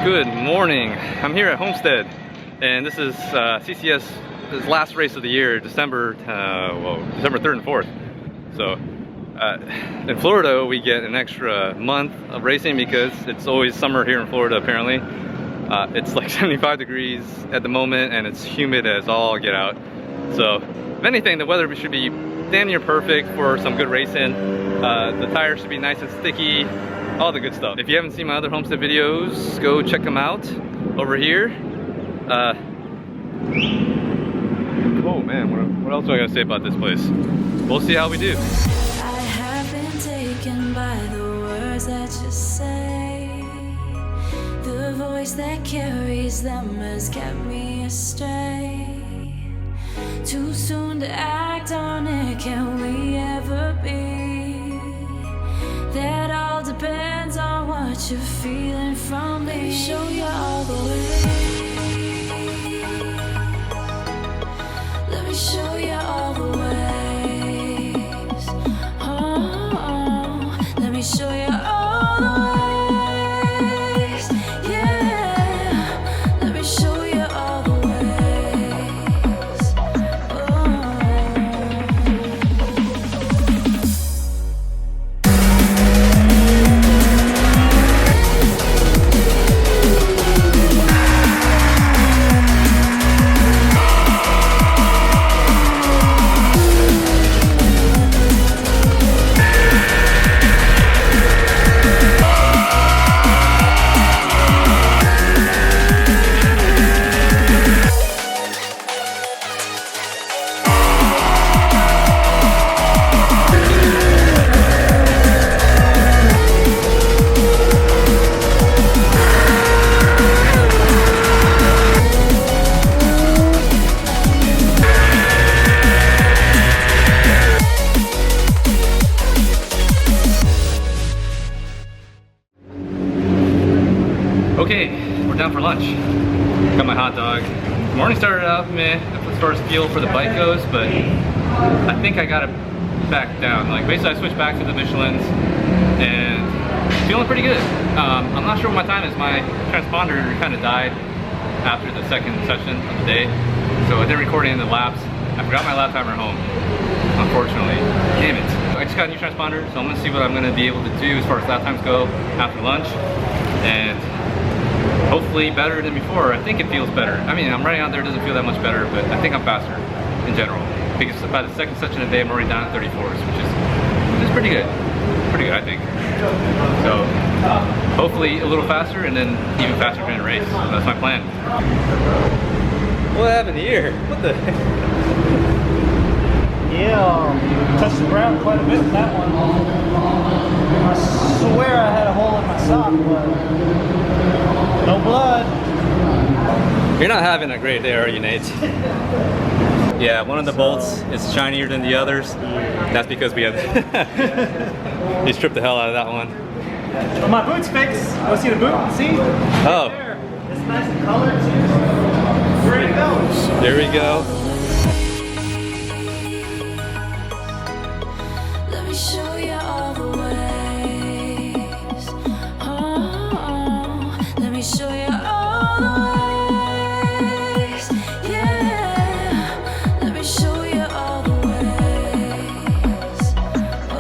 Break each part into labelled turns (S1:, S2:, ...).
S1: Good morning. I'm here at Homestead, and this is CCS's last race of the year, December 3rd and 4th. So in Florida, we get an extra month of racing because it's always summer here in Florida. Apparently, it's like 75 degrees at the moment, and it's humid as all get out. So, if anything, the weather should be damn near perfect for some good racing. The tires should be nice and sticky. All the good stuff. If you haven't seen my other Homestead videos, go check them out over here. Oh man, what else do I gotta say about this place? We'll see how we do.
S2: I have been taken by the words that you say. The voice that carries them has kept me astray. Too soon to act on it, can we ever be? That all depends on what you're feeling from me. Let me show you all the way. Let me show you all the ways. Oh, let me show you all the ways. Yeah, let me show you all the ways. Oh.
S1: Okay, we're down for lunch. Got my hot dog. The morning started out meh as far as fuel for the bike goes, but I think I got it back down. Like basically I switched back to the Michelins and feeling pretty good. I'm not sure what my time is. My transponder kind of died after the second session of the day, so I didn't record any of the laps. I forgot my lap timer at home, unfortunately. Damn it. I just got a new transponder, so I'm gonna see what I'm gonna be able to do as far as lap times go after lunch, and hopefully better than before. I think it feels better. I mean, I'm running out there, it doesn't feel that much better, but I think I'm faster in general. Because by the second session of the day, I'm already down at 34s, which is pretty good. Pretty good, I think. So, hopefully a little faster and then even faster during the race. So that's my plan. What happened here? What the heck?
S3: Yeah, touched the ground quite a bit with that one. I swear I had a hole in my sock, but no blood.
S1: You're not having a great day, are you, Nate? Yeah, one of the bolts is shinier than the others. That's because we have he stripped the hell out of that one.
S3: Well, my boot's fixed. Go see the boot. See?
S1: Oh.
S3: There. It's nice and colored too. Ready to go.
S1: There we go.
S2: Let me show you all the ways. Oh, let me show you all the ways. Yeah, let me show you all the ways. Oh.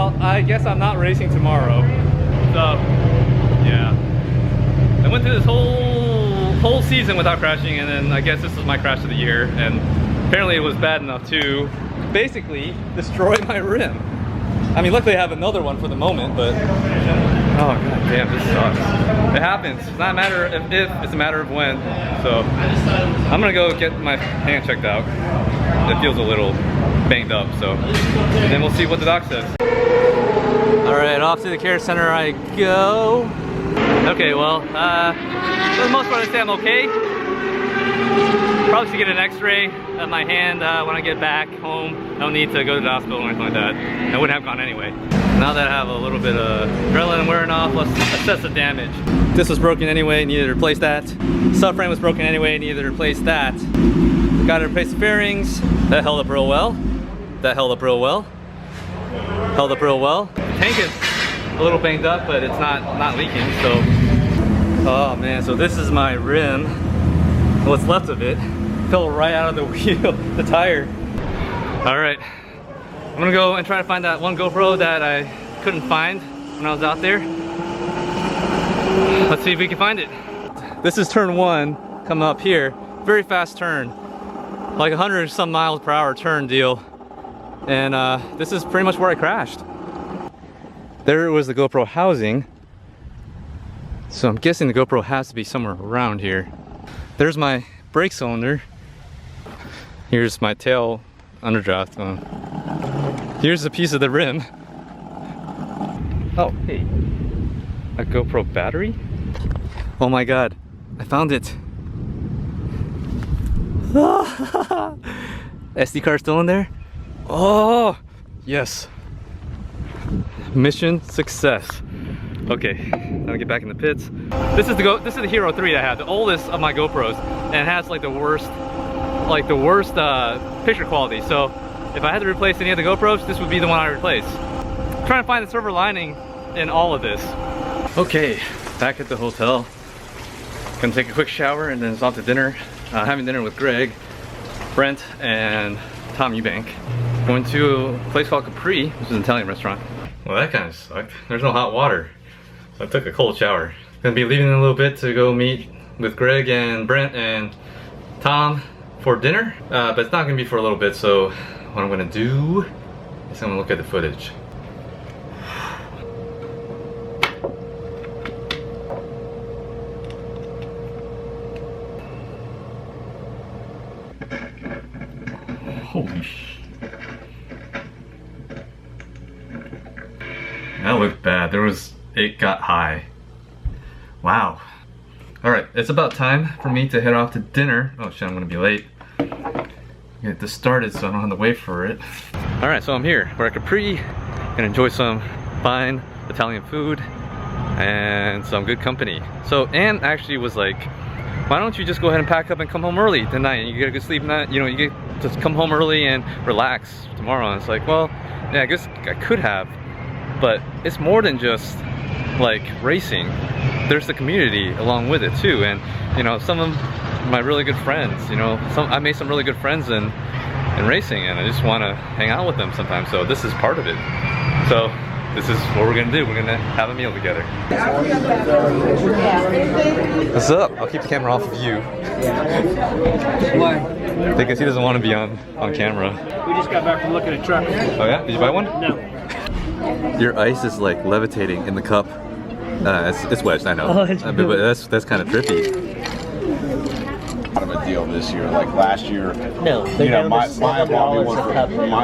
S1: well, I guess I'm not racing tomorrow. So, yeah. I went through this whole season without crashing, and then I guess this was my crash of the year, and apparently it was bad enough to basically destroy my rim. I mean, luckily I have another one for the moment, but oh god damn, this sucks. It happens. It's not a matter of if, it's a matter of when. So I'm gonna go get my hand checked out. It feels a little banged up, so and then we'll see what the doc says. All right, off to the care center I go. Okay, well, for the most part I'd say I'm okay. Probably should get an x-ray of my hand when I get back home. No need to go to the hospital or anything like that. I wouldn't have gone anyway. Now that I have a little bit of adrenaline wearing off, let's assess the damage. This was broken anyway, needed to replace that. Subframe was broken anyway, needed to replace that. Got to replace the fairings. That held up real well. That held up real well. Held up real well. The tank is a little banged up, but it's not leaking, so. Oh man, so this is my rim. What's left of it. Fell right out of the wheel, the tire. All right, I'm gonna go and try to find that one GoPro that I couldn't find when I was out there. Let's see if we can find it. This is turn 1, coming up here. Very fast turn, like 100 some miles per hour turn deal. And this is pretty much where I crashed. There was the GoPro housing. So I'm guessing the GoPro has to be somewhere around here. There's my brake cylinder. Here's my tail underdraft. Here's a piece of the rim. Oh, hey. A GoPro battery? Oh my god, I found it. SD card still in there? Oh, yes. Mission success. Okay, now get back in the pits. This is the Hero 3 that I have, the oldest of my GoPros, and it has like the worst picture quality. So if I had to replace any of the GoPros, this would be the one I replace. I'm trying to find the silver lining in all of this. Okay, back at the hotel. Gonna take a quick shower and then it's off to dinner. Having dinner with Greg, Brent, and Tom Eubank. Going to a place called Capri, which is an Italian restaurant. Well, that kind of sucked. There's no hot water. So I took a cold shower. Gonna be leaving in a little bit to go meet with Greg and Brent and Tom for dinner. But it's not gonna be for a little bit, so what I'm gonna do is I'm gonna look at the footage. Holy sh! That looked bad. It got high. Wow. Alright, it's about time for me to head off to dinner. Oh shit, I'm gonna be late. Get this started so I don't have to wait for it. Alright, so I'm here. We're at Capri. Gonna enjoy some fine Italian food and some good company. So Anne actually was like, why don't you just go ahead and pack up and come home early tonight and you get a good sleep night, you know, you get just come home early and relax tomorrow. And it's like, well, yeah, I guess I could have, but it's more than just like racing. There's the community along with it too, and you know, some of my really good friends, you know, I made some really good friends in racing, and I just want to hang out with them sometimes. So this is part of it. So this is what we're gonna do. We're gonna have a meal together. What's up? I'll keep the camera off of you.
S3: Why?
S1: Because he doesn't want to be on camera.
S3: We just got back from looking at trucks.
S1: Oh yeah? Did you buy one?
S3: No.
S1: Your ice is like levitating in the cup. It's wedged, I know. But that's kind of trippy.
S4: Of a deal this year, like last year.
S3: No,
S4: You know, Maya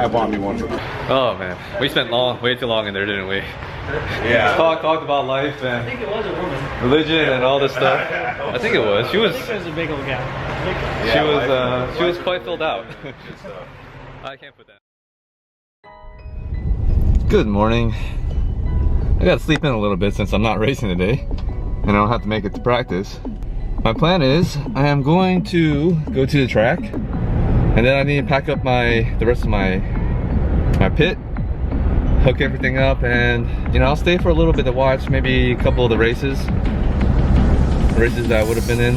S4: bought me one for.
S1: Oh man, we spent way too long in there, didn't we?
S4: Yeah.
S1: Talked about life and
S3: I think it was a woman.
S1: religion and all this stuff. I think it was. She was.
S3: I think it was a big old guy.
S1: She was quite filled out. I can't put that. Good morning. I gotta sleep in a little bit since I'm not racing today, and I don't have to make it to practice. My plan is I am going to go to the track, and then I need to pack up the rest of my pit, hook everything up, and you know, I'll stay for a little bit to watch maybe a couple of the races that I would have been in,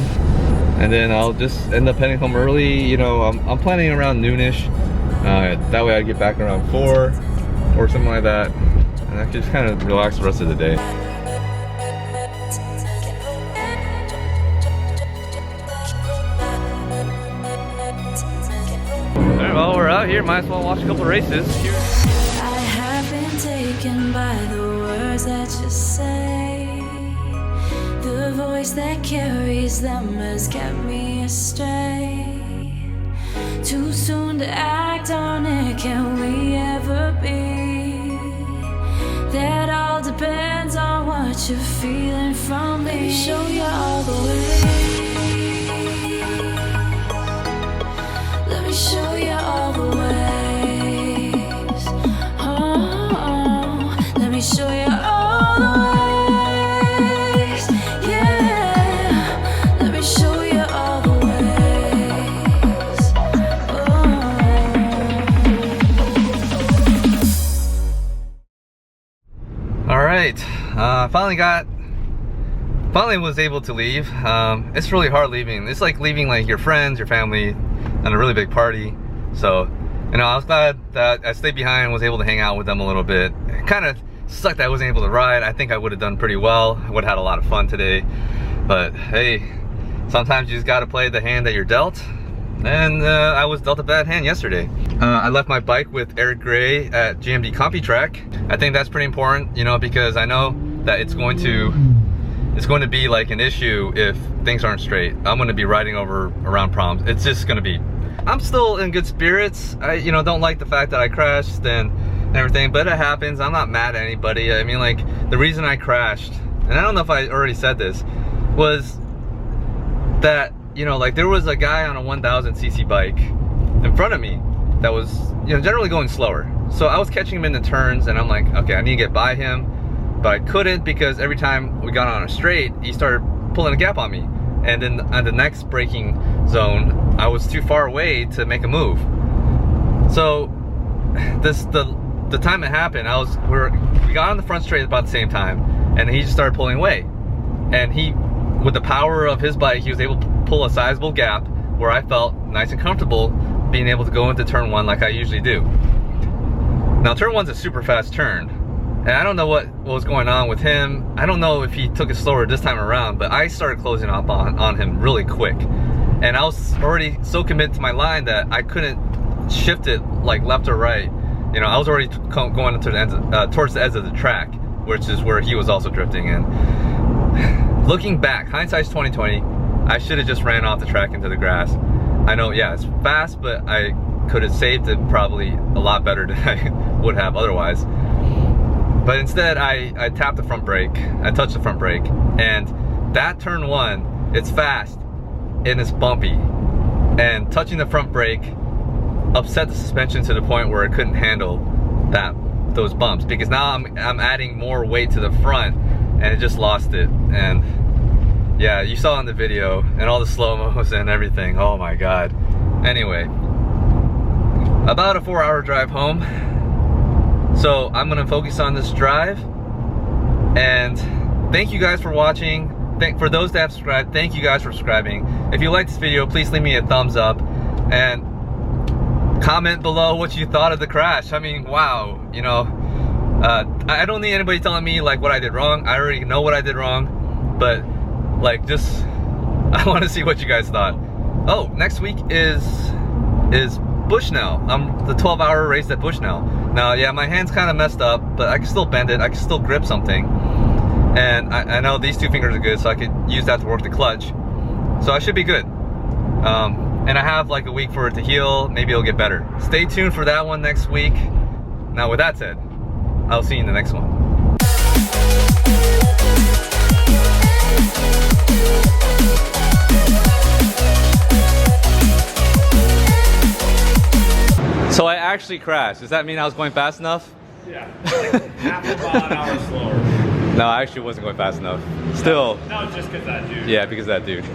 S1: and then I'll just end up heading home early. You know, I'm planning around noonish. That way I get back around 4 or something like that. and I could just kind of relax the rest of the day. Alright, well, we're out here, might as well watch a couple races.
S2: I have been taken by the words that you say. The voice that carries them has kept me astray. Too soon to act on it, can we ever be? That all depends on what you're feeling from me. Let me show you all the way. Let me show you all the ways. Oh, let me show you all the ways. Yeah, let me show you all the ways. Oh.
S1: All right, finally was able to leave. It's really hard leaving. It's like leaving like your friends, your family, and a really big party. So, you know, I was glad that I stayed behind and was able to hang out with them a little bit. It kind of sucked that I wasn't able to ride. I think I would have done pretty well. I would have had a lot of fun today. But hey, sometimes you just gotta play the hand that you're dealt. And I was dealt a bad hand yesterday. I left my bike with Eric Gray at GMD CompuTrack. I think that's pretty important, you know, because I know that it's going to be like an issue if things aren't straight. I'm going to be riding around problems. It's just going to be. I'm still in good spirits. I, you know, don't like the fact that I crashed and everything, but it happens. I'm not mad at anybody. I mean, like, the reason I crashed, and I don't know if I already said this, was that, you know, like, there was a guy on a 1000cc bike in front of me that was, you know, generally going slower. So I was catching him in the turns, and I'm like, okay, I need to get by him, but I couldn't because every time we got on a straight, he started pulling a gap on me. And then on the next braking zone, I was too far away to make a move. So the time it happened, we got on the front straight about the same time, and he just started pulling away. And he, with the power of his bike, he was able to pull a sizable gap where I felt nice and comfortable being able to go into turn one like I usually do. Now, turn one's a super fast turn, and I don't know what was going on with him. I don't know if he took it slower this time around, but I started closing up on him really quick. And I was already so committed to my line that I couldn't shift it like left or right. You know, I was already going into the end, towards the edge of the track, which is where he was also drifting in. Looking back, hindsight's 2020, I should have just ran off the track into the grass. I know, yeah, it's fast, but I could have saved it probably a lot better than I would have otherwise. But instead, I tapped the front brake, I touched the front brake, and that turn one, it's fast and it's bumpy. And touching the front brake upset the suspension to the point where it couldn't handle those bumps, because now I'm adding more weight to the front, and it just lost it. And yeah, you saw in the video and all the slow-mos and everything. Oh my god. Anyway, about a 4-hour drive home. So I'm gonna focus on this drive. And thank you guys for watching. For those that have subscribed, thank you guys for subscribing. If you like this video, please leave me a thumbs up and comment below what you thought of the crash. I mean, wow, you know, I don't need anybody telling me like what I did wrong. I already know what I did wrong, but like, just, I want to see what you guys thought. Oh, next week is Bushnell. The 12-hour race at Bushnell. Now, yeah, my hand's kind of messed up, but I can still bend it. I can still grip something. And I know these two fingers are good, so I could use that to work the clutch. So I should be good. And I have like a week for it to heal. Maybe it'll get better. Stay tuned for that one next week. Now, with that said, I'll see you in the next one. So I actually crashed. Does that mean I was going fast enough?
S5: Yeah, half a mile an hour slower.
S1: No, I actually wasn't going fast enough. Still.
S5: No, just because that dude.
S1: Yeah, because of that dude.